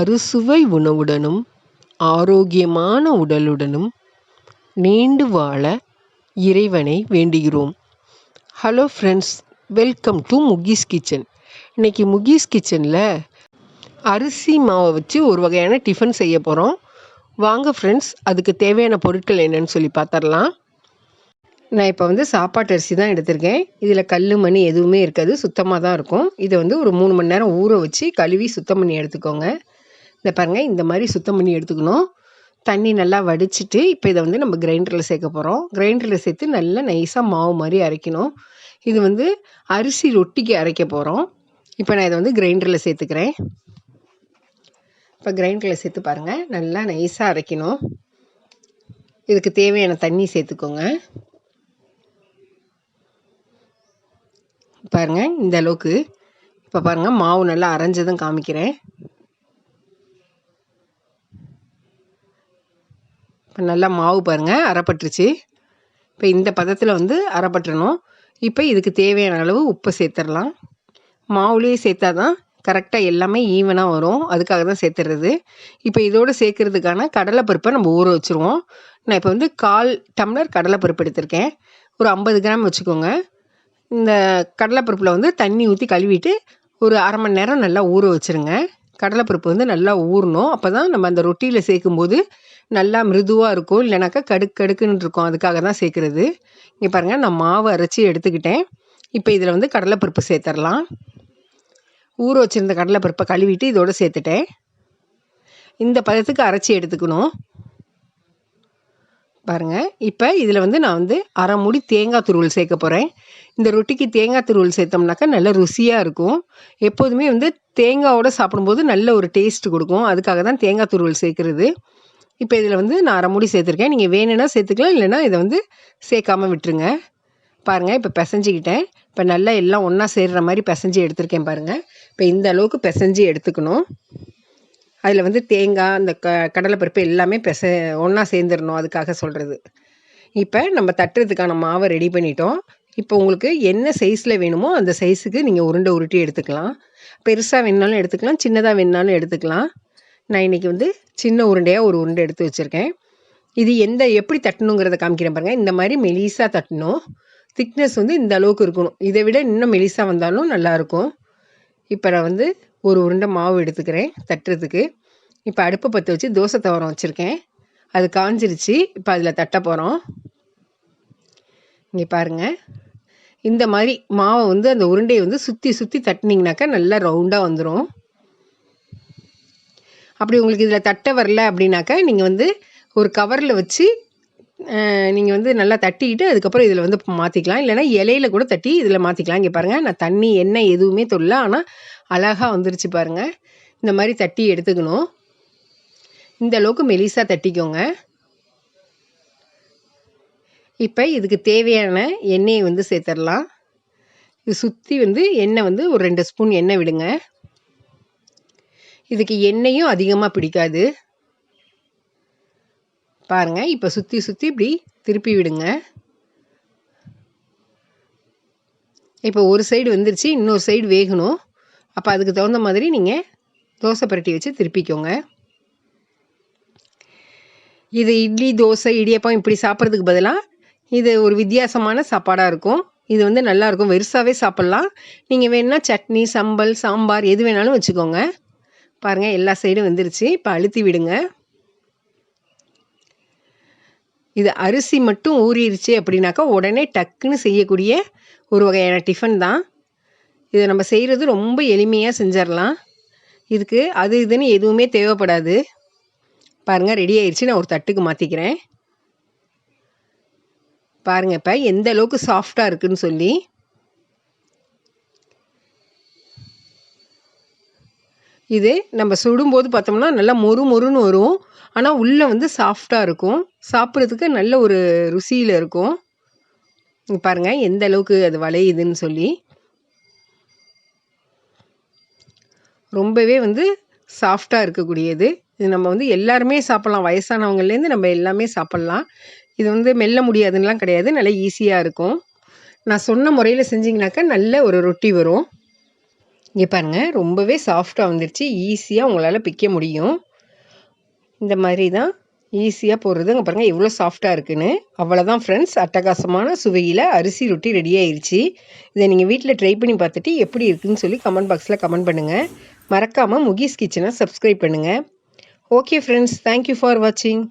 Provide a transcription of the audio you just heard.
அறுசுவை உணவுடனும் ஆரோக்கியமான உடலுடனும் நீண்டு வாழ இறைவனை வேண்டுகிறோம். Hello friends, welcome to Mukesh kitchen. இன்றைக்கி முகீஸ் கிச்சனில் அரிசி மாவை வச்சு ஒரு வகையான டிஃபன் செய்ய போகிறோம். வாங்க ஃப்ரெண்ட்ஸ், அதுக்கு தேவையான பொருட்கள் என்னென்னு சொல்லி பார்த்துடலாம். நான் இப்போ சாப்பாட்டு அரிசி தான் எடுத்திருக்கேன். இதில் கல் மணி எதுவுமே இருக்காது, சுத்தமாக தான் இருக்கும். இதை ஒரு 3 மணி நேரம் ஊற வச்சு கழுவி சுத்தம் பண்ணி எடுத்துக்கோங்க. இதை பாருங்கள், இந்த மாதிரி சுத்தம் பண்ணி எடுத்துக்கணும். தண்ணி நல்லா வடிச்சிட்டு இப்போ இதை நம்ம கிரைண்டரில் சேர்க்க போகிறோம். கிரைண்டரில் சேர்த்து நல்லா நைஸாக மாவு மாதிரி அரைக்கணும். இது அரிசி ரொட்டிக்கு அரைக்க போகிறோம். இப்போ நான் இதை கிரைண்டரில் சேர்த்துக்கிறேன். இப்போ கிரைண்டரில் சேர்த்து பாருங்கள், நல்லா நைஸாக அரைக்கணும். இதுக்கு தேவையான தண்ணி சேர்த்துக்கோங்க. பாருங்கள், இந்த அளவுக்கு. இப்போ பாருங்கள், மாவு நல்லா அரைஞ்சதும் காமிக்கிறேன். இப்போ நல்லா மாவு பாருங்கள் அரைப்பட்டுருச்சு. இப்போ இந்த பதத்தில் அரைப்பட்டுறணும். இப்போ இதுக்கு தேவையான அளவு உப்பு சேர்த்துடலாம். மாவுலேயே சேர்த்தா தான் கரெக்டாக எல்லாமே ஈவனாக வரும், அதுக்காக தான் சேர்த்துறது. இப்போ இதோடு சேர்க்கறதுக்கான கடலைப்பருப்பை நம்ம ஊற வச்சுருவோம். நான் இப்போ 1/4 டம்ளர் கடலைப்பருப்பு எடுத்திருக்கேன். ஒரு 50 கிராம் வச்சுக்கோங்க. இந்த கடலைப்பருப்பில் தண்ணி ஊற்றி கழுவிட்டு ஒரு அரை மணி நேரம் நல்லா ஊற வச்சுருங்க. கடலைப்பருப்பு நல்லா ஊறணும். அப்போ தான் நம்ம அந்த ரொட்டியில் சேர்க்கும்போது நல்லா மிருதுவாக இருக்கும், இல்லைனாக்கா கடுக்குன்னு இருக்கும். அதுக்காக தான் சேர்க்குறது. இங்கே பாருங்கள், நான் மாவு அரைச்சி எடுத்துக்கிட்டேன். இப்போ இதில் கடலைப்பருப்பு சேர்த்துடலாம். ஊற வச்சுருந்த கடலைப்பருப்பை கழுவிட்டு இதோடு சேர்த்துட்டேன். இந்த பதத்துக்கு அரைச்சி எடுத்துக்கணும். பாருங்கள், இப்போ இதில் நான் அரை மூடி தேங்காய் துருவல் சேர்க்க போகிறேன். இந்த ரொட்டிக்கு தேங்காய் துருவல் சேர்த்தோம்னாக்கா நல்ல ருசியாக இருக்கும். எப்போதுமே தேங்காயோடு சாப்பிடும்போது நல்ல ஒரு டேஸ்ட் கொடுக்கும். அதுக்காக தான் தேங்காய் துருவல் சேர்க்குறது. இப்போ இதில் நான் அரை மூடி சேர்த்துருக்கேன். நீங்கள் வேணும்னா சேர்த்துக்கலாம், இல்லைனா இதை சேர்க்காமல் விட்டுருங்க. பாருங்கள், இப்போ பிசைஞ்சிக்கிட்டேன். இப்போ நல்லா எல்லாம் ஒன்றா சேர்கிற மாதிரி பிசைஞ்சு எடுத்துருக்கேன் பாருங்கள். இப்போ இந்த அளவுக்கு பிசைஞ்சு எடுத்துக்கணும். அதில் தேங்காய், அந்த கடலைப்பருப்பு எல்லாமே ஒன்றா சேர்ந்துடணும், அதுக்காக சொல்கிறது. இப்போ நம்ம தட்டுறதுக்கான மாவை ரெடி பண்ணிட்டோம். இப்போ உங்களுக்கு என்ன சைஸில் வேணுமோ அந்த சைஸுக்கு நீங்கள் உருட்டி எடுத்துக்கலாம். பெருசாக வேணுனாலும் எடுத்துக்கலாம், சின்னதாக வேணுனாலும் எடுத்துக்கலாம். நான் இன்றைக்கி சின்ன உருண்டையாக ஒரு உருண்டை எடுத்து வச்சுருக்கேன். இது எப்படி தட்டணுங்கிறத காமிக்கிறேன் பாருங்கள். இந்த மாதிரி மெலிசாக தட்டணும். திக்னஸ் இந்த அளவுக்கு இருக்கணும். இதை விட இன்னும் மெலிசாக வந்தாலும் நல்லாயிருக்கும். இப்போ நான் ஒரு உருண்டை மாவு எடுத்துக்கிறேன் தட்டுறதுக்கு. இப்போ அடுப்பை பற்ற வச்சு தோசை தவரம் வச்சுருக்கேன். அது காஞ்சிருச்சு. இப்போ அதில் தட்ட போகிறோம். இங்கே பாருங்கள், இந்த மாதிரி மாவை அந்த உருண்டையை சுற்றி தட்டினீங்கனாக்கா நல்லா ரவுண்டாக வந்துடும். அப்படி உங்களுக்கு இதில் தட்ட வரல அப்படின்னாக்கா நீங்கள் ஒரு கவரில் வச்சு நீங்கள் நல்லா தட்டிக்கிட்டு அதுக்கப்புறம் இதில் மாற்றிக்கலாம். இல்லைனா இலையில கூட தட்டி இதில் மாற்றிக்கலாம். இங்கே பாருங்கள், நான் தண்ணி எண்ணெய் எதுவுமே தொல்ல, ஆனால் அழகாக வந்துருச்சு பாருங்கள். இந்த மாதிரி தட்டி எடுத்துக்கணும். இந்த அளவுக்கு மெலிசாக தட்டிக்கோங்க. இப்போ இதுக்கு தேவையான எண்ணெயை சேர்த்துடலாம். இது சுற்றி எண்ணெய் ஒரு 2 ஸ்பூன் எண்ணெய் விடுங்க. இதுக்கு எண்ணெயும் அதிகமாக பிடிக்காது. பாருங்கள், இப்போ சுற்றி இப்படி திருப்பி விடுங்க. இப்போ ஒரு சைடு வந்துருச்சு, இன்னொரு சைடு வேகணும். அப்போ அதுக்கு தகுந்த மாதிரி நீங்கள் தோசை பரட்டி வச்சு திருப்பிக்கோங்க. இது இட்லி, தோசை, இடியப்பம் இப்படி சாப்பிட்றதுக்கு பதிலாக இது ஒரு வித்தியாசமான சாப்பாடாக இருக்கும். இது நல்லாயிருக்கும், வெறுசாகவே சாப்பிட்லாம். நீங்கள் வேணுன்னா சட்னி, சம்பல், சாம்பார் எது வேணாலும் வச்சுக்கோங்க. பாருங்கள், எல்லா சைடும் வந்துருச்சு. இப்போ அழுத்தி விடுங்க. இது அரிசி மட்டும் ஊறிடுச்சு அப்படின்னாக்கா உடனே டக்குன்னு செய்யக்கூடிய ஒரு வகையான டிஃபன் தான். இதை நம்ம செய்கிறது ரொம்ப எளிமையாக செஞ்சிடலாம். இதுக்கு அது இதுன்னு எதுவுமே தேவைப்படாது. பாருங்கள், ரெடி ஆயிடுச்சு. நான் ஒரு தட்டுக்கு மாற்றிக்கிறேன். பாருங்கள் இப்போ எந்த அளவுக்கு சாஃப்டாக இருக்குதுன்னு சொல்லி. இது நம்ம சுடும்போது பார்த்தோம்னா நல்லா மொறுன்னு வரும். ஆனால் உள்ளே சாஃப்டாக இருக்கும். சாப்பிட்றதுக்கு நல்ல ஒரு ருசியில் இருக்கும். பாருங்கள் எந்த அளவுக்கு அது வளையுதுன்னு சொல்லி. ரொம்பவே சாஃப்டாக இருக்கக்கூடியது. இது நம்ம எல்லாருமே சாப்பிட்லாம். வயசானவங்கலேருந்து நம்ம எல்லாமே சாப்பிட்லாம். இது மெல்ல முடியாதுன்னெலாம் கிடையாது. நல்லா ஈஸியாக இருக்கும். நான் சொன்ன முறையில் செஞ்சிங்கனாக்கா நல்ல ஒரு ரொட்டி வரும். இங்கே பாருங்கள், ரொம்பவே சாஃப்டாக வந்துருச்சு. ஈஸியாக உங்களால் பிக்க முடியும். இந்த மாதிரி தான் ஈஸியாக போடுறது. இங்கே பாருங்கள் எவ்வளோ சாஃப்டாக இருக்குன்னு. அவ்வளோதான் ஃப்ரெண்ட்ஸ், அட்டகாசமான சுவையில் அரிசி ரொட்டி ரெடி ஆயிடுச்சு. இதை நீங்கள் வீட்டில் ட்ரை பண்ணி பார்த்துட்டு எப்படி இருக்குன்னு சொல்லி கமெண்ட் பாக்ஸில் கமெண்ட் பண்ணுங்கள். மறக்காமல் முகீஸ் கிச்சனை சப்ஸ்கிரைப் பண்ணுங்கள். ஓகே ஃப்ரெண்ட்ஸ், தேங்க்யூ ஃபார் வாட்சிங்.